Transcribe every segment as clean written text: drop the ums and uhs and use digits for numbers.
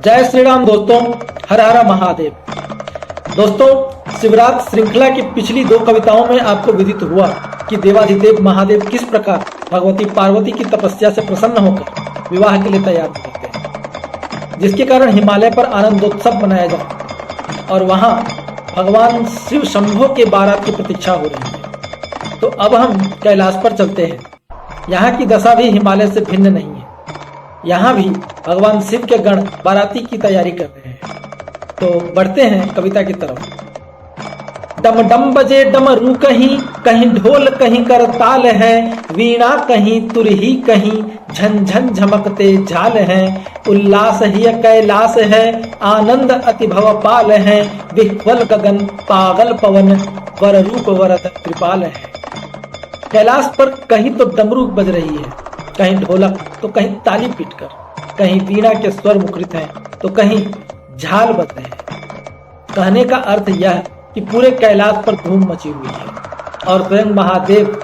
जय श्री राम दोस्तों, हर हर महादेव। दोस्तों, शिवरात्रि श्रृंखला की पिछली दो कविताओं में आपको विदित हुआ कि देवाधिदेव महादेव किस प्रकार भगवती पार्वती की तपस्या से प्रसन्न होकर विवाह के लिए तैयार होते हैं, जिसके कारण हिमालय पर आनंदोत्सव मनाया जाता है और वहां भगवान शिव शंभो के बारात की प्रतीक्षा हो रही है। तो अब हम कैलाश पर चलते हैं। यहाँ की दशा भी हिमालय से भिन्न नहीं है। यहाँ भी भगवान शिव के गण बाराती की तैयारी कर रहे हैं। तो बढ़ते हैं कविता की तरफ। डम डम बजे डमरू कहीं, कहीं ढोल कहीं करताल है, वीणा कहीं तुरही कहीं झन झन झमकते झाल हैं। उल्लास ही कैलाश है, आनंद अति भवपाल है, विह्वल गगन पागल पवन वर रूप वरद कृपाल है। कैलाश पर कहीं तो डमरू बज रही है, कहीं ढोलक तो कहीं ताली पीटकर, कहीं वीणा के स्वर मुखरित हैं तो कहीं झाल बज रहे हैं। कहने का अर्थ यह कि पूरे कैलाश पर धूम मची हुई है और स्वयं महादेव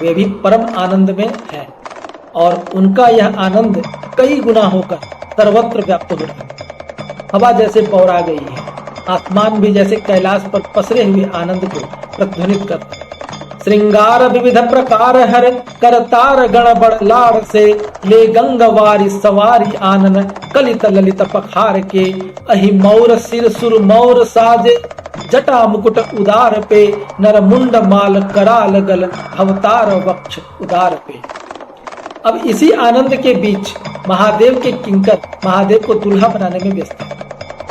वे भी परम आनंद में हैं और उनका यह आनंद कई गुना होकर सर्वत्र व्याप्त हो रहा है। हवा जैसे पौरा गई है, आसमान भी जैसे कैलाश पर पसरे हुए आनंद को प्रतिध्वनित करता है। श्रृंगार विविध प्रकार हर, करतार गण बड़ लाड़ से, ले गंगवारी सवारी आनन कलित ललित पखार के। अहि मौर सिर सुर मौर साजे, जटा मुकुट उदार पे, नर मुंड माल कराल गल, अवतार वक्ष उदार पे। अब इसी आनंद के बीच महादेव के किंकर महादेव को दूल्हा बनाने में व्यस्त है।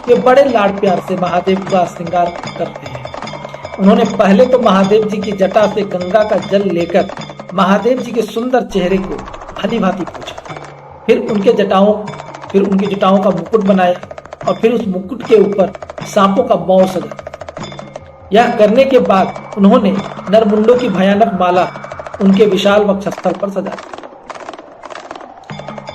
वे बड़े लाड़ प्यार से महादेव का श्रृंगार करते हैं। उन्होंने पहले तो महादेव जी की जटा से गंगा का जल लेकर महादेव जी के सुंदर चेहरे को भली भांति पोंछा, फिर उनकी जटाओं का मुकुट बनाया और फिर उस मुकुट के ऊपर सांपों का बौ सजा। यह करने के बाद उन्होंने नरमुंडों की भयानक माला उनके विशाल वक्षस्थल पर सजा।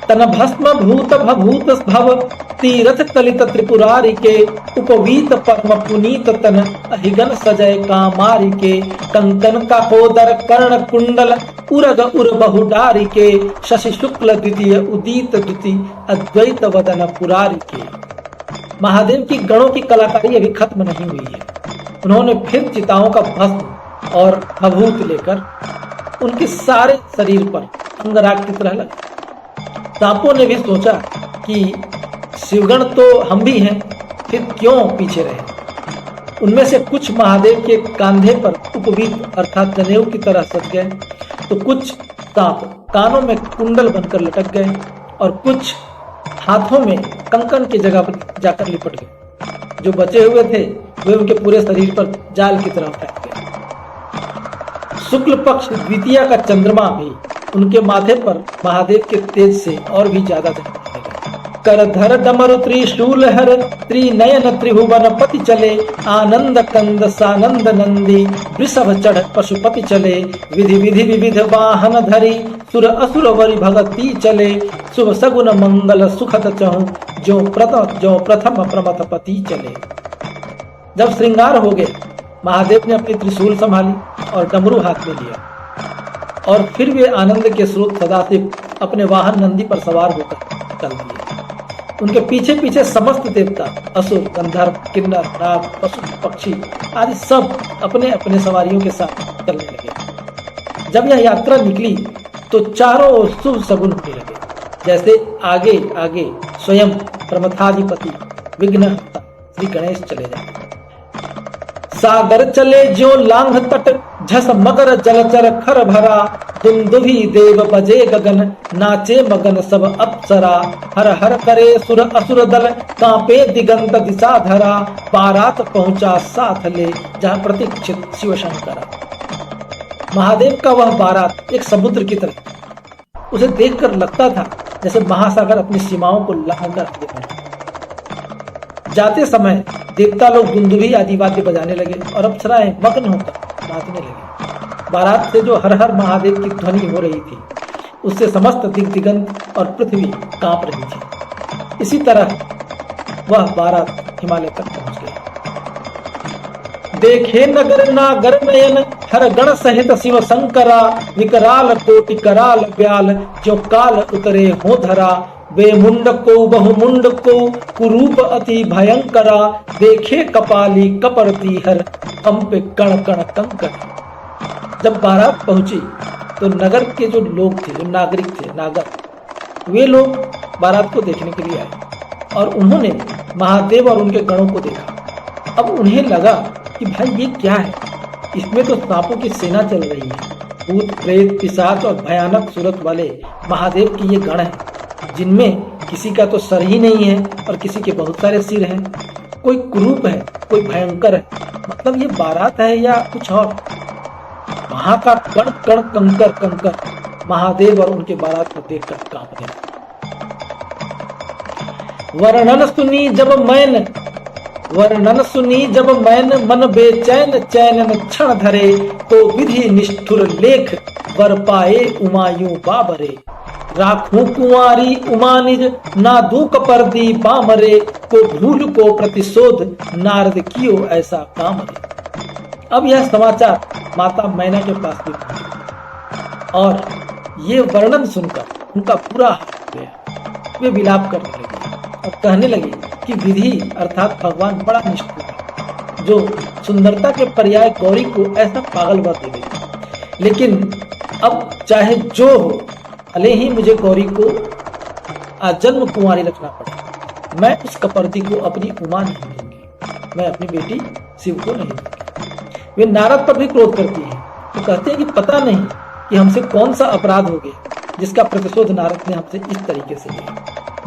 तन भस्म भूत भभूत भव, तीरथ कलित त्रिपुरारी के, उपवीत परम पुनीत तन, अहिगन सजय कामारी के। कंकन का कोदर कर्ण कुंडल, उरग उर बहुडारी के, शशि शुक्ल द्वितीय उदित द्वितीय, अद्वैत वदन पुरारी के। महादेव की गणों की कलाकारी अभी खत्म नहीं हुई है। उन्होंने फिर चिताओं का भस्म और भभूत लेकर उनके सारे शरीर पर अंगराग की तरह लगा। सांपों ने भी सोचा कि शिवगण तो हम भी हैं, फिर क्यों पीछे रहे। उनमें से कुछ महादेव के कंधे पर उपवीत अर्थात जनेऊ की तरह सज गए, तो कुछ सांप कानों में कुंडल बनकर लटक गए और कुछ हाथों में कंकन की जगह पर जाकर लिपट गए। जो बचे हुए थे वे उनके पूरे शरीर पर जाल की तरह फैल गए। शुक्ल पक्ष द्वितीया का चंद्रमा भी उनके माथे पर महादेव के तेज से और भी ज्यादा जगमगाने लगा। करधर डमरु त्रिशूल हर, त्रिनयन त्रिभुवन पति चले, आनंद कंद सानंद नंदी, वृषभ चढ़ पशुपति चले। विधि विधि विविध वाहन धरी, सुर असुर वरि भगती चले। शुभ सगुन मंगल सुखद चहु, जो प्रथम प्रमथ पति चले। जब श्रृंगार हो गए, महादेव ने अपनी त्रिशूल संभाली और डमरू हाथ में लिया और फिर वे आनंद के स्रोत सदाशिव अपने वाहन नंदी पर सवार होकर चल दिए। उनके पीछे पीछे समस्त देवता, असुर, गंधर्व, किन्नर, नाग, पशु पक्षी आदि सब अपने अपने सवारियों के साथ चलने लगे। जब यह यात्रा निकली तो चारों ओर शुभ सगुन होने लगे, जैसे आगे आगे स्वयं प्रमथाधिपति विघ्नहर्ता श्री गणेश चले जाते। सागर चले ज्यों लांघ तट, झस मगर जलचर खर भरा। दुंदुभी देव बजे गगन, नाचे मगन सब अप्सरा। हर हर करे सुर असुर दल, कांपे दिगंत दिशा धरा। बारात पहुंचा साथ ले, जहां प्रतीक्षित शिव शंकरा। महादेव का वह बारात एक समुद्र की तरह, उसे देखकर लगता था जैसे महासागर अपनी सीमाओं को लांघ कर आगे बढ़े। जाते समय देवता लोग दुंदुभी आदि वाद्य बजाने लगे और अप्सराएं मग्न होकर नाचने लगे। बारात से जो हर हर महादेव की ध्वनि हो रही थी, उससे समस्त दिगंत और पृथ्वी कांप रही थी। इसी तरह वह बारात हिमालय तक पहुंच गई। देखे नगर नागर नयन, हर गण सहित शिव शंकरा, विकराल कोटि कराल ब्याल, जो काल उतरे हो धरा, वे मुंड को बहुमुंड को, कुरूप अति भयंकरा, देखे कपाली कपरती हर, कंपे कण कण कंकर। जब बारात पहुंची तो नगर के जो लोग थे, जो नागरिक थे, नागर, वे लोग बारात को देखने के लिए आए और उन्होंने महादेव और उनके गणों को देखा। अब उन्हें लगा कि भाई ये क्या है, इसमें तो सांपों की सेना चल रही है, भूत प्रेत पिशाच और भयानक सूरत वाले महादेव के ये गण हैं, जिनमें किसी का तो सर ही नहीं है और किसी के बहुत सारे सिर हैं, कोई कुरूप है, कोई भयंकर है। मतलब ये बारात है या कुछ और। वहां का कण कण कंकर कंकर महादेव और उनके बारात को देखकर कांपने लगा। वर्णन सुनी जब मैन मन बेचैन चैन क्षण धरे, तो विधि निष्ठुर लेख वर पाए उमायूं बाबरे, राखूं कुंवारी उमा निज ना दूक पर्दी बामरे, को भूल को प्रतिशोध नारद कियो ऐसा काम रे। अब यह समाचार माता मैना के पास भी पहुंचा और ये वर्णन सुनकर उनका पूरा हाथ हो गया। वे विलाप करने लगे और कहने लगे कि विधि अर्थात भगवान बड़ा निष्ठुर है, जो सुंदरता के पर्याय गौरी को ऐसा पागल वर दे देगा। लेकिन अब चाहे जो हो, भले ही मुझे गौरी को आजन्म कुंवारी रखना पड़े, मैं उस कपर्दी को अपनी उमा नहीं दूंगी, मैं अपनी बेटी शिव को नहीं दूंगी। वे नारद पर भी क्रोध करती है, तो कहते हैं कि पता नहीं कि हमसे कौन सा अपराध हो गया जिसका प्रतिशोध नारद ने हमसे इस तरीके से लिया।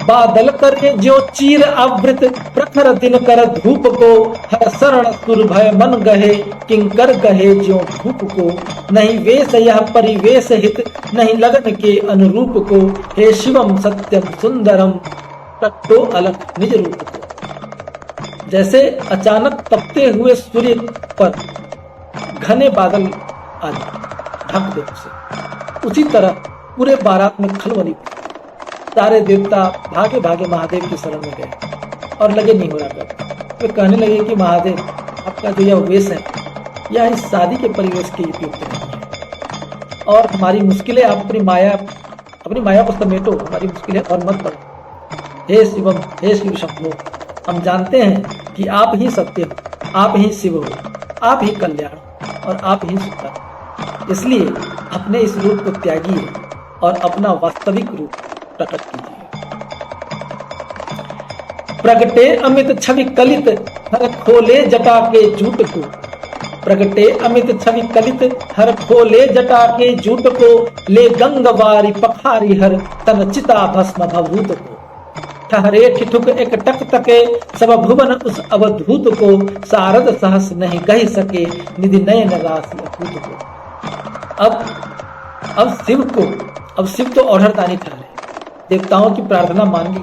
बादल करे जो चीर आवृत, प्रखर दिन कर धूप को, हर शरण सुर भय मन गहे, किंकर गहे ज्यों धूप को, नहीं वेश यह परिवेश हित, नहीं लगन के अनुरूप को, हे शिवम सत्यम सुंदरम, प्रकटो अलख निज रूप को। जैसे अचानक तपते हुए सूर्य पर घने बादल आ ढक दे उसे, उसी तरह पूरे बारात में खलबली। सारे देवता भागे भागे महादेव की शरण में गए और लगे नहीं हो रहा कर। वे कहने लगे कि महादेव, आपका जो यह वेश है यह इस शादी के परिवेश के उपयुक्त नहीं है और हमारी मुश्किलें आप अपनी माया को समेटो, हमारी मुश्किलें और मत बढ़ो। हे शिवम, हे शिव शंभो, हम जानते हैं कि आप ही सत्य हो, आप ही शिव हो, आप ही कल्याण और आप ही सुंदर, इसलिए अपने इस रूप को त्यागिए और अपना वास्तविक रूप प्रकट कीजिए। प्रगटे अमित छवि कलित, हर खोले जटा के जूट को, प्रगटे अमित छवि कलित, हर खोले जटा के जूट को, ले गंगवारी पखारी हर, तन चिता भस्म भभूत को, ठहरे ठिठुक एक टक तके, सब भुवन उस अवधूत को, सारद सहस नहीं कह सके, निधि नयन राशि अभूत को। अब शिव तो औढ़रदानी ठहरे, देवताओं की प्रार्थना मान ली,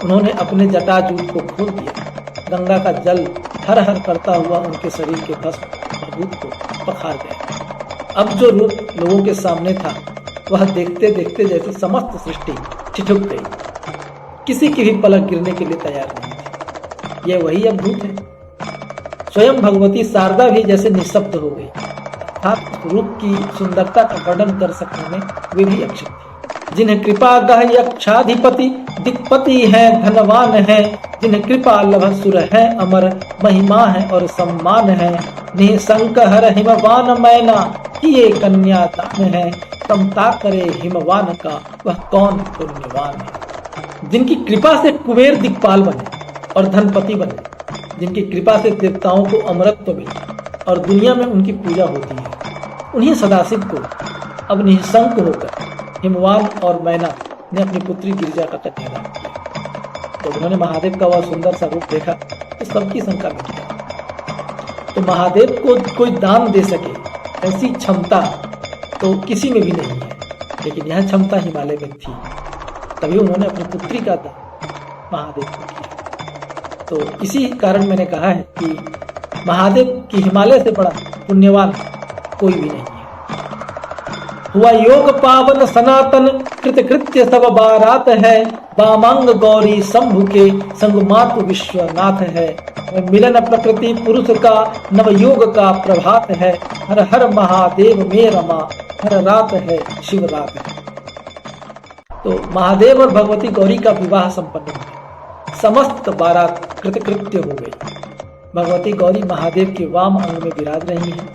उन्होंने अपने जटाजूट को खोल दिया, गंगा का जल हर हर करता हुआ उनके शरीर के भस्म भभूत को पखार गया। अब जो रूप लोगों के सामने था वह देखते देखते जैसे समस्त सृष्टि ठिठुक गई, किसी की भी पलक गिरने के लिए तैयार नहीं थी। यह वही अद्भुत है। स्वयं भगवती शारदा भी जैसे निःशब्द हो गई, अर्थात रूप की सुंदरता का वर्णन कर सकने में वे भी अक्षम थे। जिन्हें कृपा गह यक्षाधिपति, दिक्पति है, धनवान है, जिन्हें कृपा लभ सुर है अमर, महिमा है और सम्मान है, निःशंक हर हिमवान मैना, किए कन्या दान है, समता करे हिमवान का, वह कौन पुण्यवान है। जिनकी कृपा से कुबेर दिक्पाल बने और धनपति बने, जिनकी कृपा से देवताओं को अमरत्व मिले और दुनिया में उनकी पूजा होती है, उन्हीं सदाशिव को अब निःशंक होकर हिमवान और मैना ने अपनी पुत्री गिरिजा का कन्यादान किया। तो उन्होंने महादेव का वह सुंदर सा रूप देखा तो सबकी शंका मिट गई। तो महादेव को कोई दान दे सके ऐसी क्षमता तो किसी में भी नहीं है, लेकिन यह क्षमता हिमालय में थी, तभी उन्होंने अपनी पुत्री का दान महादेव को किया। तो इसी कारण मैंने कहा है कि महादेव की हिमालय से बड़ा पुण्यवान कोई भी नहीं है। हुआ योग पावन सनातन, कृत कृत्य सब बारात है, बामांग गौरी शंभु के, संग मातु विश्वनाथ है, मिलन प्रकृति पुरुष का नवयोग का प्रभात है। हर हर महादेव में रमा, हर रात है शिवरात है। तो महादेव और भगवती गौरी का विवाह संपन्न हो गया, समस्त बारात कृतकृत्य हो गई। भगवती गौरी महादेव के वाम अंग में विराज रही है।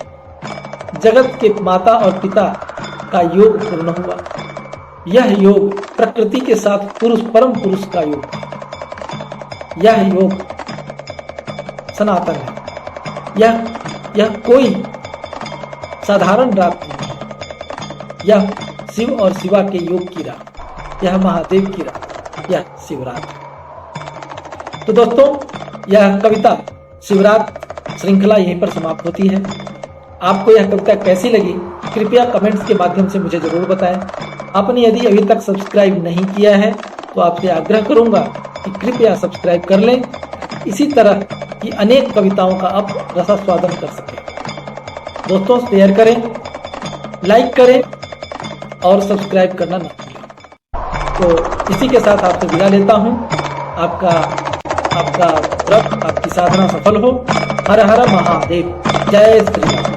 जगत के माता और पिता का योग पूर्ण हुआ। यह योग प्रकृति के साथ पुरुष परम पुरुष का योग है। यह योग सनातन है। यह कोई साधारण रात नहीं है। यह शिव और शिवा के योग की रात, यह महादेव की रात, यह शिवरात है। तो दोस्तों, यह कविता शिवरात श्रृंखला यहीं पर समाप्त होती है। आपको यह कविता कैसी लगी कृपया कमेंट्स के माध्यम से मुझे जरूर बताएं। आपने यदि अभी तक सब्सक्राइब नहीं किया है तो आपसे आग्रह करूंगा कि कृपया सब्सक्राइब कर लें, इसी तरह की अनेक कविताओं का आप रसास्वादन कर सकें। दोस्तों, शेयर करें, लाइक करें और सब्सक्राइब करना ना भूलें। तो इसी के साथ आपसे विदा लेता हूं। आपका व्रत, आपकी साधना सफल हो। हर हर महादेव। जय श्री राम।